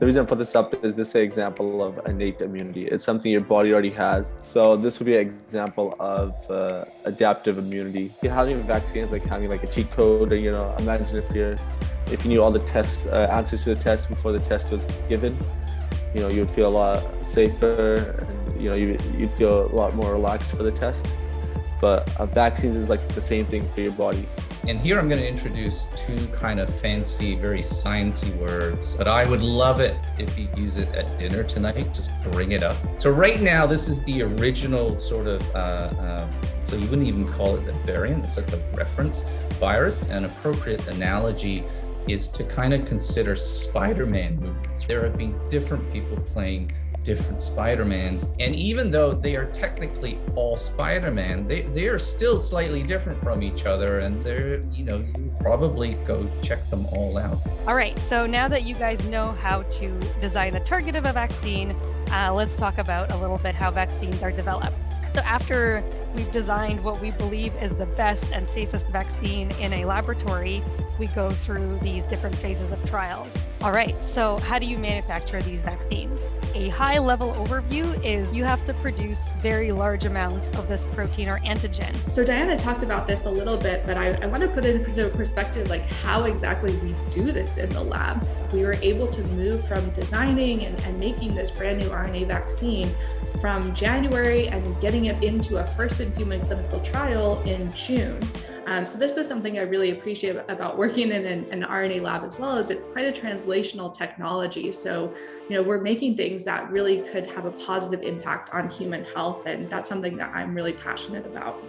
The reason I put this up is this is an example of innate immunity. It's something your body already has. So this would be an example of adaptive immunity. See, having a vaccine is like having like a cheat code, or imagine if you knew all the tests, answers to the test before the test was given, you'd feel a lot safer, and you'd feel a lot more relaxed for the test. But vaccines is like the same thing for your body. And here I'm going to introduce two kind of fancy, very sciencey words, but I would love it if you use it at dinner tonight. Just bring it up. So right now, this is the original sort of, so you wouldn't even call it a variant, it's like the reference virus. An appropriate analogy is to kind of consider Spider-Man movies. There have been different people playing different Spider-Mans, and even though they are technically all Spider-Man, they are still slightly different from each other, and you probably go check them all out. All right, so now that you guys know how to design the target of a vaccine, let's talk about a little bit how vaccines are developed. So after we've designed what we believe is the best and safest vaccine in a laboratory, we go through these different phases of trials. All right, so how do you manufacture these vaccines? A high-level overview is you have to produce very large amounts of this protein or antigen. So Diana talked about this a little bit, but I want to put it into perspective, like how exactly we do this in the lab. We were able to move from designing and making this brand new RNA vaccine from January and getting it into a first-in-human clinical trial in June. So this is something I really appreciate about working in an RNA lab as well, as it's quite a translational technology. So, we're making things that really could have a positive impact on human health, and that's something that I'm really passionate about.